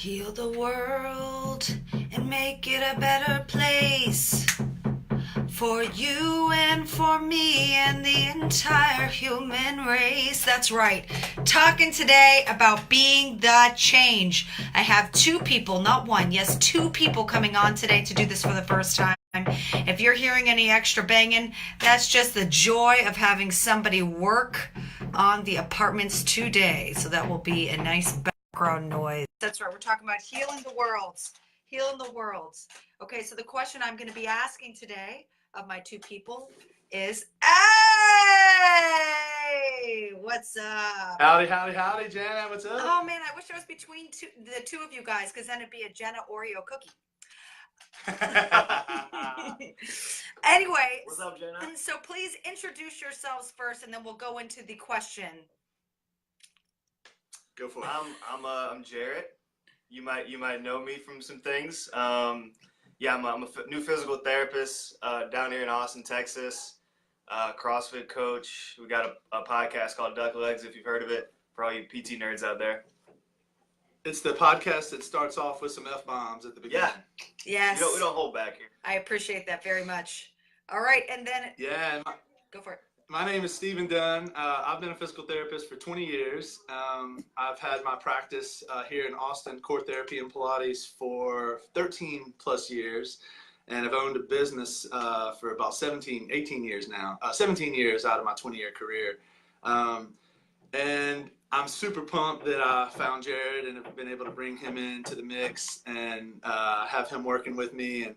Heal the world and make it a better place for you and for me and the entire human race. That's right. Talking today about being the change. I have two people, not one, yes, two people coming on today to do this for the first time. If you're hearing any extra banging, that's just the joy of having somebody work on the apartments today. So that will be a nice background noise. That's right. We're talking about healing the worlds. Healing the worlds. Okay, so the question I'm going to be asking today of my two people is, hey, what's up? Howdy, howdy, howdy, Jenna. What's up? Oh man, I wish I was between the two of you guys, because then it'd be a Jenna Oreo cookie. Anyway, what's up, Jenna? And so please introduce yourselves first, and then we'll go into the question. Go for it. I'm Jarrett. You might know me from some things. Yeah, I'm a new physical therapist down here in Austin, Texas. CrossFit coach. We got a podcast called Duck Legs, if you've heard of it, for all you PT nerds out there. It's the podcast that starts off with some F-bombs at the beginning. Yeah. Yes. We don't hold back here. I appreciate that very much. All right, and then go for it. My name is Stephen Dunn. I've been a physical therapist for 20 years. I've had my practice here in Austin, core therapy and Pilates, for 13 plus years. And I've owned a business for about 18 years now. 17 years out of my 20-year career. And I'm super pumped that I found Jared and have been able to bring him into the mix and have him working with me and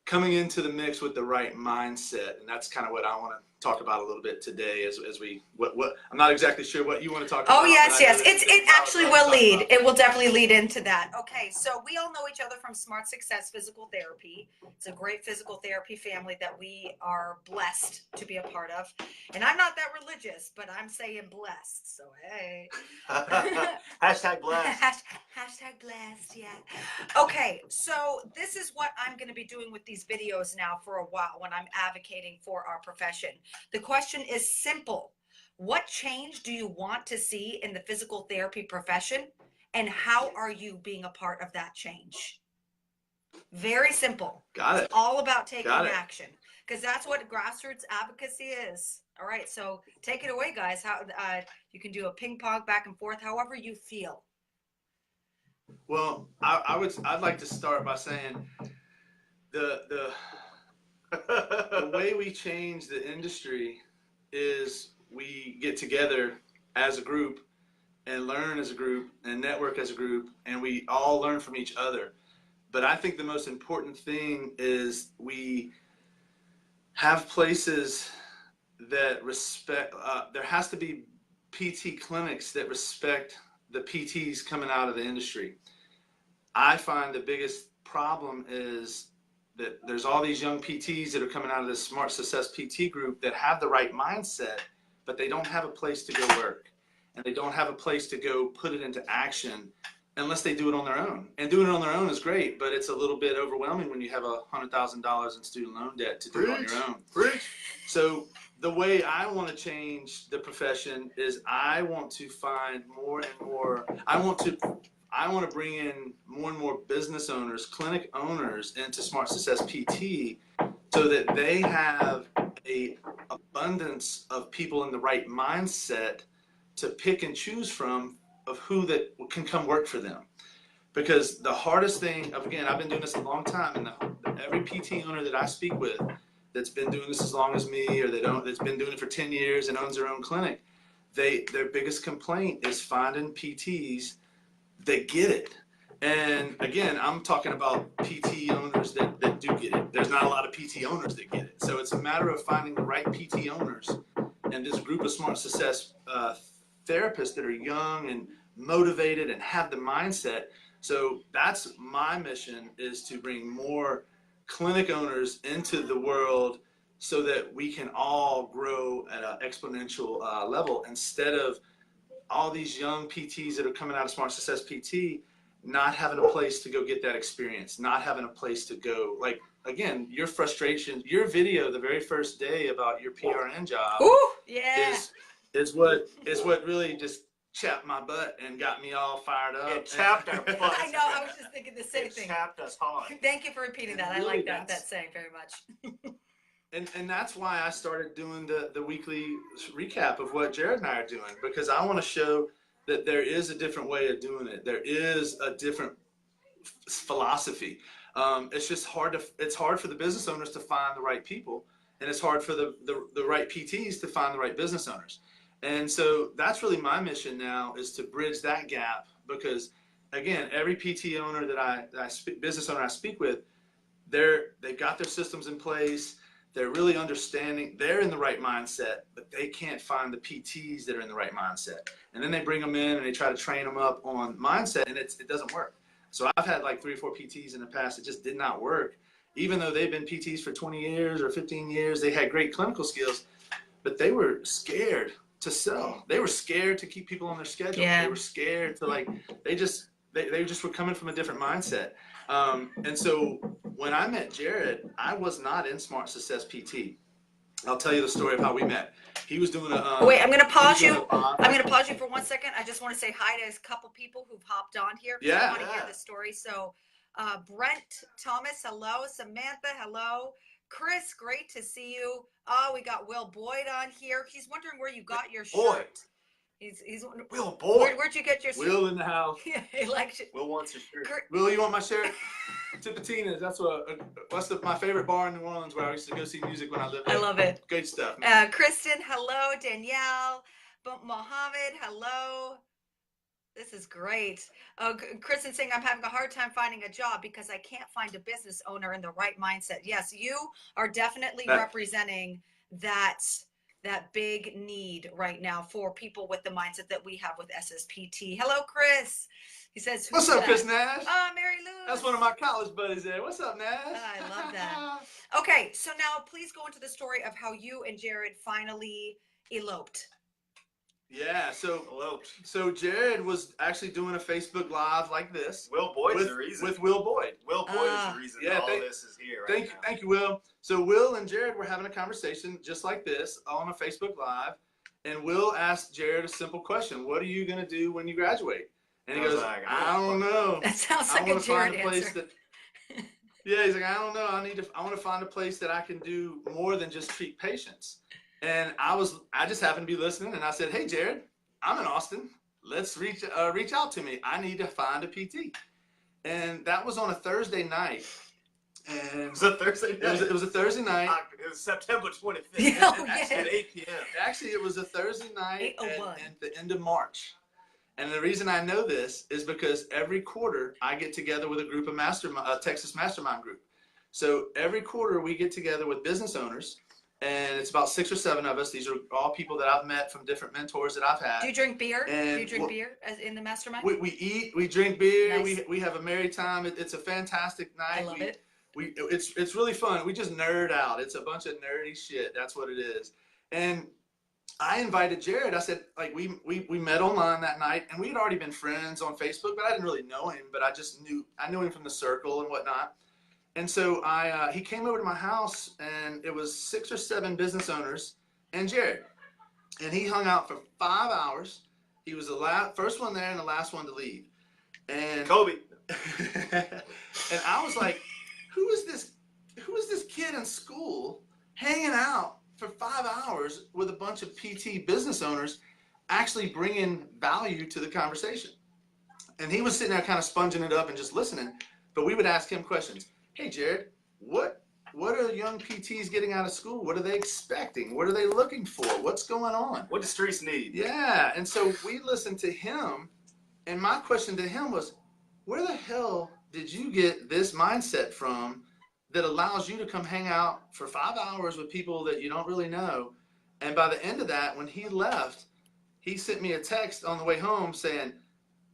coming into the mix with the right mindset. And that's kind of what I want to talk about a little bit today as we I'm not exactly sure what you want to talk about. Oh yes. It actually will lead. It will definitely lead into that. Okay, so we all know each other from Smart Success Physical Therapy. It's a great physical therapy family that we are blessed to be a part of. And I'm not that religious, but I'm saying blessed. So hey. Hashtag blessed. Hashtag blessed, yeah. Okay, so this is what I'm going to be doing with these videos now for a while when I'm advocating for our profession. The question is simple. What change do you want to see in the physical therapy profession, and how are you being a part of that change? Very simple. Got it. It's all about taking action, because that's what grassroots advocacy is. All right, so take it away, guys. How you can do a ping pong back and forth, however you feel. Well, I'd like to start by saying the way we change the industry is we get together as a group and learn as a group and network as a group, and we all learn from each other. But I think the most important thing is we have places that respect, there has to be PT clinics that respect the PTs coming out of the industry. I find the biggest problem is that there's all these young PTs that are coming out of this Smart Success PT group that have the right mindset, but they don't have a place to go work, and they don't have a place to go put it into action unless they do it on their own. And doing it on their own is great, but it's a little bit overwhelming when you have $100,000 in student loan debt to do it on your own. So the way I want to change the profession is I want to find more and more, I want to bring in more and more business owners, clinic owners into Smart Success PT, so that they have a abundance of people in the right mindset to pick and choose from of who that can come work for them. Because the hardest thing, again, I've been doing this a long time, and every PT owner that I speak with that's been doing this as long as me, or that's been doing it for 10 years and owns their own clinic, their biggest complaint is finding PTs that get it. And again, I'm talking about PT owners that do get it. There's not a lot of PT owners that get it. So it's a matter of finding the right PT owners. And this group of Smart Success therapists that are young and motivated and have the mindset. So that's my mission, is to bring more clinic owners into the world so that we can all grow at an exponential level, instead of all these young PTs that are coming out of Smart Success PT not having a place to go get that experience, not having a place to go. Like, again, your frustration, your video the very first day about your PRN job is what really just chapped my butt and got me all fired up. It chapped our butts. I know. I was just thinking the same It thing. chapped us hard. Thank you for repeating that. I Really, like that saying very much. And that's why I started doing the weekly recap of what Jared and I are doing, because I want to show that there is a different way of doing it. There is a different philosophy. It's just it's hard for the business owners to find the right people, and it's hard for the right PTs to find the right business owners. And so that's really my mission now, is to bridge that gap, because again, every PT owner business owner I speak with, they've got their systems in place. They're really understanding, they're in the right mindset, but they can't find the PTs that are in the right mindset. And then they bring them in and they try to train them up on mindset, and it doesn't work. So I've had like 3 or 4 PTs in the past that just did not work. Even though they've been PTs for 20 years or 15 years, they had great clinical skills, but they were scared to sell. They were scared to keep people on their schedule. Yeah. They were scared to they just were coming from a different mindset. And so when I met Jared, I was not in Smart Success PT. I'll tell you the story of how we met. He was doing a. Wait, I'm going to pause you. I'm going to pause you for 1 second. I just want to say hi to a couple people who've hopped on here. Yeah. I want to hear the story. So, Brent Thomas, hello. Samantha, hello. Chris, great to see you. Oh, we got Will Boyd on here. He's wondering where you got your shirt. He's Will Boyd. Where'd you get your shirt? Will in the house. Yeah, he likes it. Will wants his shirt. Will, you want my shirt? Tipitina's. That's my favorite bar in New Orleans, where I used to go see music when I lived there. I love it. Great stuff. Kristen, hello. Danielle, Mohammed, hello. This is great. Kristen saying, I'm having a hard time finding a job because I can't find a business owner in the right mindset. Yes, you are definitely representing that big need right now for people with the mindset that we have with SSPT. Hello, Chris. He says, what's up, Chris Nash? Oh, Mary Lou. That's one of my college buddies there. What's up, Nash? I love that. Okay, so now please go into the story of how you and Jared finally eloped. Yeah, so Jared was actually doing a Facebook Live like this. Will Boyd's the reason. With Will Boyd. Will Boyd is the reason all this is here right now. Thank you, Will. So Will and Jared were having a conversation just like this on a Facebook Live, and Will asked Jared a simple question: what are you going to do when you graduate? And he goes, I don't know. That sounds like a Jared answer. Yeah, he's like, I don't know. I want to find a place that I can do more than just treat patients. And I just happened to be listening, and I said, hey, Jared, I'm in Austin. Let's reach out to me. I need to find a PT. And that was on a Thursday night. And it was a Thursday night. It was a Thursday night. It was September 25th. Actually, at 8 p.m. Actually, it was a Thursday night at the end of March. And the reason I know this is because every quarter I get together with a group of Texas Mastermind group. So every quarter we get together with business owners. And it's about 6 or 7 of us. These are all people that I've met from different mentors that I've had. Do you drink beer? And do you drink beer as in the mastermind? We eat, we drink beer, Nice. we have a merry time. It's a fantastic night. I love it. It's really fun. We just nerd out. It's a bunch of nerdy shit. That's what it is. And I invited Jared. I said, like, we met online that night, and we had already been friends on Facebook, but I didn't really know him. But I knew him from the circle and whatnot. And so he came over to my house, and it was 6 or 7 business owners and Jared. And he hung out for 5 hours. He was the first one there and the last one to leave. And Kobe. And I was like, who is this kid in school hanging out for 5 hours with a bunch of PT business owners actually bringing value to the conversation? And he was sitting there kind of sponging it up and just listening. But we would ask him questions. Hey, Jared, what are young PTs getting out of school? What are they expecting? What are they looking for? What's going on? What do streets need? Yeah, and so we listened to him, and my question to him was, where the hell did you get this mindset from that allows you to come hang out for 5 hours with people that you don't really know? And by the end of that, when he left, he sent me a text on the way home saying,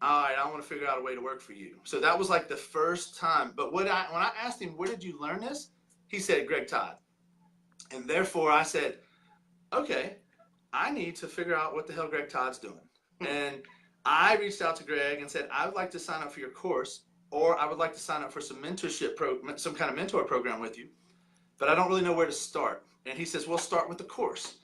all right, I want to figure out a way to work for you. So that was like the first time. But when I asked him, where did you learn this? He said, Greg Todd. And therefore I said, okay, I need to figure out what the hell Greg Todd's doing. And I reached out to Greg and said, I would like to sign up for your course, or I would like to sign up for some mentorship some kind of mentor program with you, but I don't really know where to start. And he says, well, start with the course,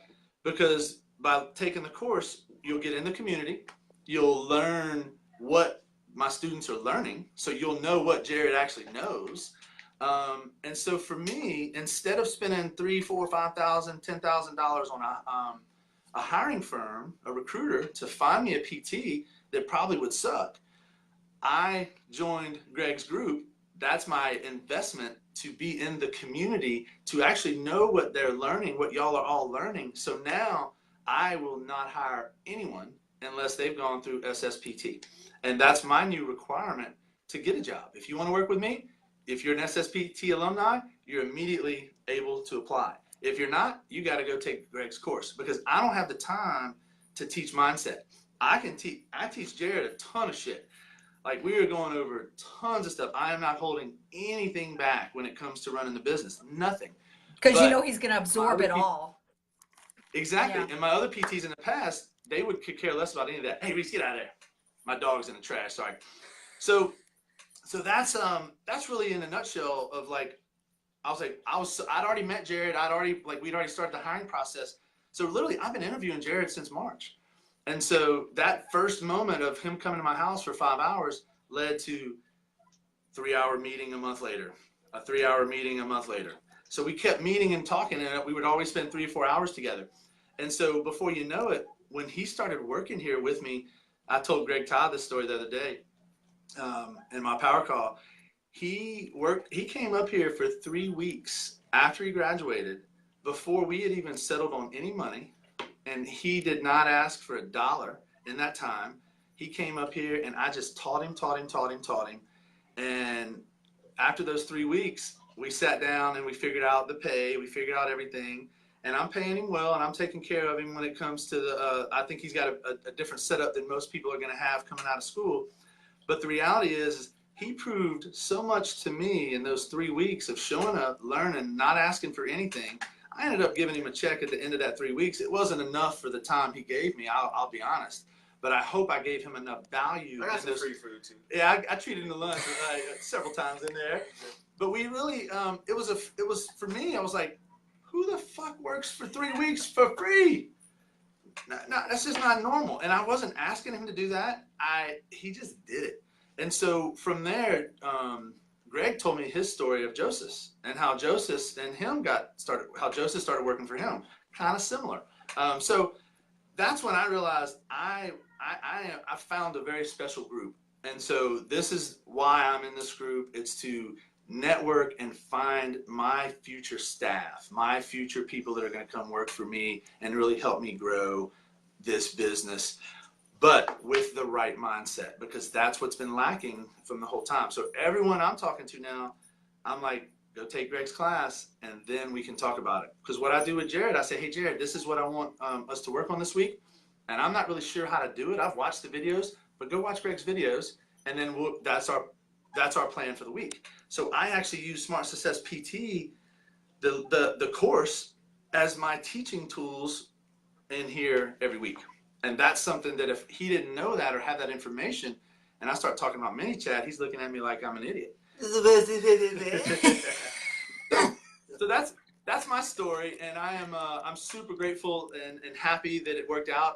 because by taking the course, you'll get in the community. you'll learn what my students are learning, so you'll know what Jared actually knows. And so for me, instead of spending $3,000, $4,000, $5,000, $10,000 on a hiring firm, a recruiter, to find me a PT that probably would suck, I joined Greg's group. That's my investment, to be in the community, to actually know what they're learning, what y'all are all learning. So now I will not hire anyone unless they've gone through SSPT. And that's my new requirement to get a job. If you want to work with me, if you're an SSPT alumni, you're immediately able to apply. If you're not, you got to go take Greg's course, because I don't have the time to teach mindset. I teach Jared a ton of shit. Like, we are going over tons of stuff. I am not holding anything back when it comes to running the business. Nothing. Because you know he's going to absorb it all. Exactly. Yeah. And my other PTs in the past, they would care less about any of that. Hey, Reese, get out of there. My dog's in the trash. Sorry. So that's really in a nutshell of, like, I'd already met Jared. We'd already started the hiring process. So literally, I've been interviewing Jared since March. And so that first moment of him coming to my house for 5 hours led to 3-hour meeting a month later, a 3-hour meeting a month later. So we kept meeting and talking, and we would always spend 3 or 4 hours together. And so before you know it, when he started working here with me, I told Greg Todd this story the other day in my power call. He came up here for 3 weeks after he graduated, before we had even settled on any money. And he did not ask for $1 in that time. He came up here, and I just taught him. And after those 3 weeks, we sat down and we figured out the pay. We figured out everything. And I'm paying him well, and I'm taking care of him when it comes to the, I think he's got a different setup than most people are going to have coming out of school. But the reality is he proved so much to me in those 3 weeks of showing up, learning, not asking for anything. I ended up giving him a check at the end of that 3 weeks. It wasn't enough for the time he gave me, I'll be honest. But I hope I gave him enough value. I got some free food too. Yeah, I treated him to lunch several times in there. But we really, it was for me, I was like, who the fuck works for 3 weeks for free? No, that's just not normal. And I wasn't asking him to do that. He just did it. And so from there, Greg told me his story of Joseph, and how Joseph and him how Joseph started working for him. Kind of similar. So that's when I realized I found a very special group. And so this is why I'm in this group. It's to network and find my future staff, my future people that are going to come work for me and really help me grow this business, but with the right mindset, because that's what's been lacking from the whole time. So everyone I'm talking to now, I'm like, go take Greg's class, and then we can talk about it. Because what I do with Jared, I say, hey, Jared, this is what I want us to work on this week. And I'm not really sure how to do it. I've watched the videos, but go watch Greg's videos, and then that's our plan for the week. So I actually use Smart Success PT, the course, as my teaching tools in here every week. And that's something that if he didn't know that or have that information, and I start talking about ManyChat, he's looking at me like I'm an idiot. So that's my story, and I'm super grateful and happy that it worked out.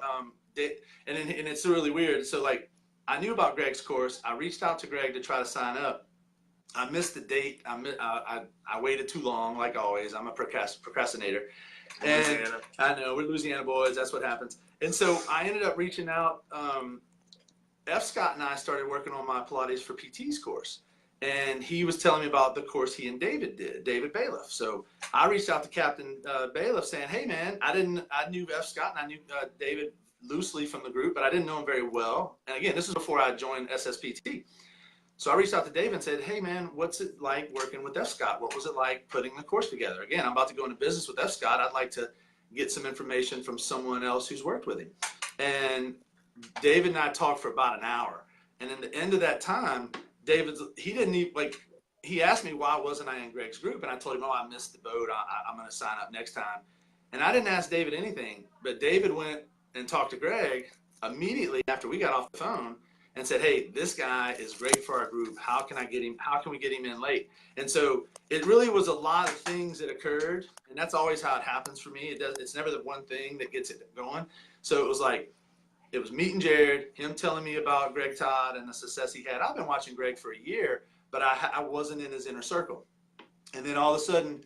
And it's really weird. So like, I knew about Greg's course. I reached out to Greg to try to sign up. I missed the date. I waited too long, like always. I'm a procrastinator. And Louisiana. I know, we're Louisiana boys. That's what happens. And so I ended up reaching out. F. Scott and I started working on my Pilates for PTs course. And he was telling me about the course he and David did, David Bailiff. So I reached out to Captain Bailiff saying, hey, man, I knew F. Scott and I knew David loosely from the group, but I didn't know him very well. And again, this was before I joined SSPT. So I reached out to David and said, hey, man, what's it like working with F. Scott? What was it like putting the course together? Again, I'm about to go into business with F. Scott. I'd like to get some information from someone else who's worked with him. And David and I talked for about an hour. And in the end of that time, he asked me why wasn't I in Greg's group, and I told him, I missed the boat. I'm going to sign up next time. And I didn't ask David anything, but David went and talked to Greg immediately after we got off the phone and said, hey, this guy is great for our group. How can we get him in late? And so it really was a lot of things that occurred, and that's always how it happens for me. It's never the one thing that gets it going. So it was like, it was meeting Jared, him telling me about Greg Todd and the success he had. I've been watching Greg for a year, but I wasn't in his inner circle. And then all of a sudden,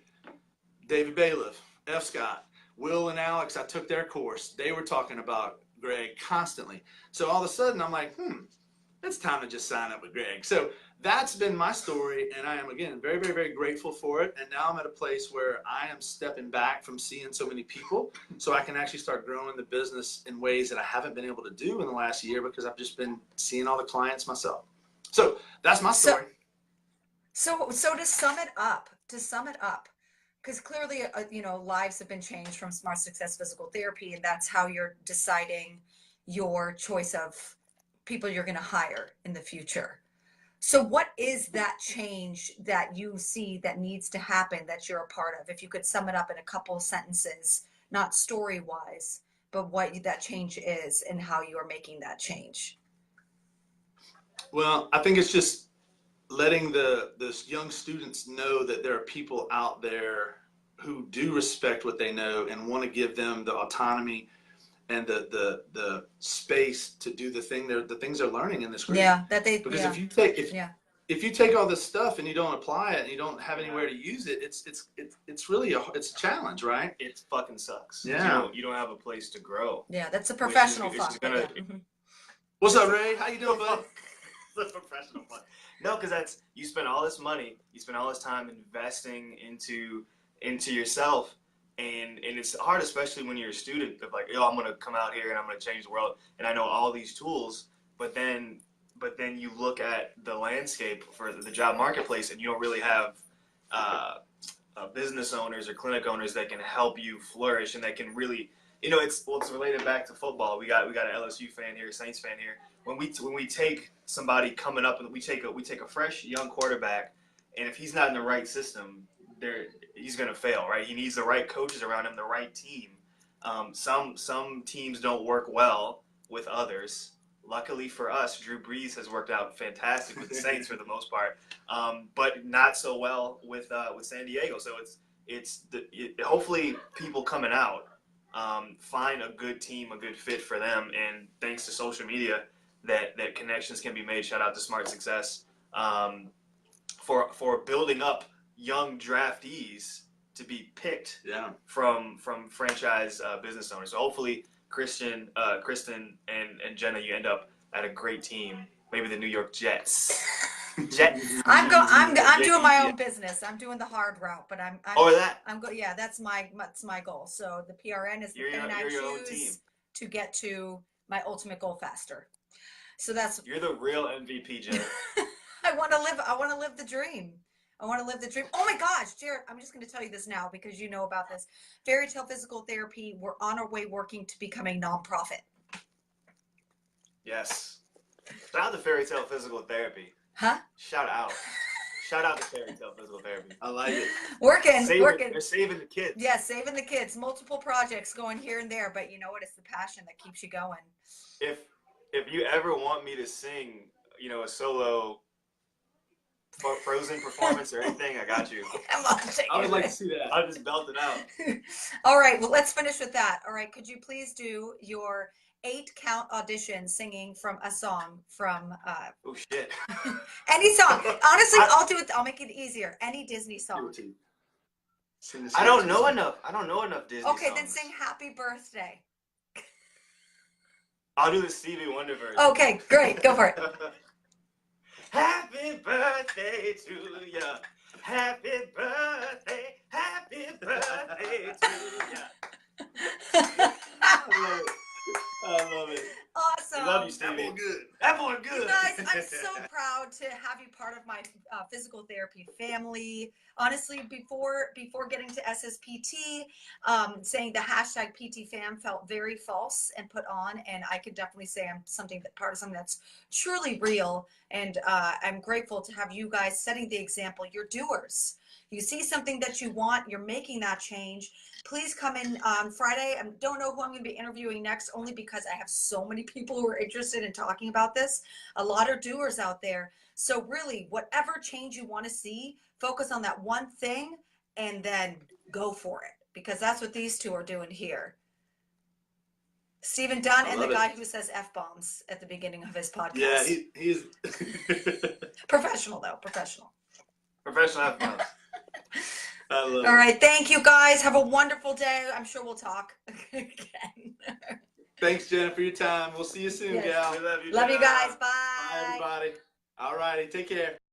David Bailiff, F. Scott, Will and Alex, I took their course. They were talking about Greg constantly. So all of a sudden, I'm like, it's time to just sign up with Greg. So that's been my story, and I am, again, very, very, very grateful for it. And now I'm at a place where I am stepping back from seeing so many people so I can actually start growing the business in ways that I haven't been able to do in the last year because I've just been seeing all the clients myself. So that's my story. So to sum it up, because clearly, lives have been changed from Smart Success Physical Therapy, and that's how you're deciding your choice of people you're going to hire in the future. So what is that change that you see that needs to happen that you're a part of? If you could sum it up in a couple of sentences, not story-wise, but what that change is and how you are making that change. Well, I think it's just letting the young students know that there are people out there who do respect what they know and want to give them the autonomy and the space to do the things they're learning in this group. Yeah, because if you take all this stuff and you don't apply it and you don't have anywhere to use it, it's really it's a challenge, right? It fucking sucks. Yeah. You don't have a place to grow. Yeah, that's a professional fun. What's up, Ray? How you doing, bud? It's professional fun. No, because you spend all this money, you spend all this time investing into yourself, and it's hard, especially when you're a student, of like, I'm gonna come out here and I'm gonna change the world, and I know all these tools, but then you look at the landscape for the job marketplace, and you don't really have business owners or clinic owners that can help you flourish and that can really, it's related back to football. We got an LSU fan here, Saints fan here. When we take somebody coming up and we take a fresh young quarterback, and if he's not in the right system, he's gonna fail, right? He needs the right coaches around him, the right team. Some teams don't work well with others. Luckily for us, Drew Brees has worked out fantastic with the Saints for the most part, but not so well with San Diego. So hopefully people coming out find a good team, a good fit for them, and thanks to social media, that connections can be made. Shout out to Smart Success for building up young draftees to be picked from franchise business owners. So hopefully, Kristen, and Jenna, you end up at a great team. Maybe the New York Jets. I'm doing my own business. I'm doing the hard route, but that's my goal. So the PRN is the pain I choose to get to my ultimate goal faster. So you're the real MVP, Jared. I want to live the dream. Oh my gosh, Jared, I'm just going to tell you this now because you know about this. Fairy Tale Physical Therapy, we're on our way working to become a nonprofit. Yes. Shout out to Fairy Tale Physical Therapy. Huh? Shout out to Fairy Tale Physical Therapy. I like it. Working. They're saving the kids. Yeah, saving the kids. Multiple projects going here and there, but you know what? It's the passion that keeps you going. If you ever want me to sing, a solo Frozen performance or anything, I got you. I would like to see that. I'll just belt it out. All right, well, let's finish with that. All right, could you please do your 8-count audition singing from a song from oh shit. Any song. Honestly, I'll make it easier. Any Disney song. I don't know enough Disney songs. Okay, then sing Happy Birthday. I'll do the Stevie Wonder version. Okay, great. Go for it. Happy birthday to ya. Happy birthday to ya. I love it. Awesome. Love you, Stevie. Everyone good. You guys, I'm so proud to have you part of my physical therapy family. Honestly, before getting to SSPT, saying the hashtag PTFam felt very false and put on, and I could definitely say I'm part of something that's truly real. And I'm grateful to have you guys setting the example. You're doers. You see something that you want, you're making that change. Please come in on Friday. I don't know who I'm going to be interviewing next, only because I have so many people who are interested in talking about this. A lot of doers out there. So really, whatever change you want to see, focus on that one thing and then go for it, because that's what these two are doing here. Stephen Dunn I and the love it. guy who says F-bombs at the beginning of his podcast. Yeah, he's Professional though, professional. Professional F-bombs. I love All it. right, thank you guys. Have a wonderful day. I'm sure we'll talk again. Thanks, Jenna, for your time. We'll see you soon, Yes. gal. We love you. Love you Jenna. guys. Bye, everybody. All righty, take care.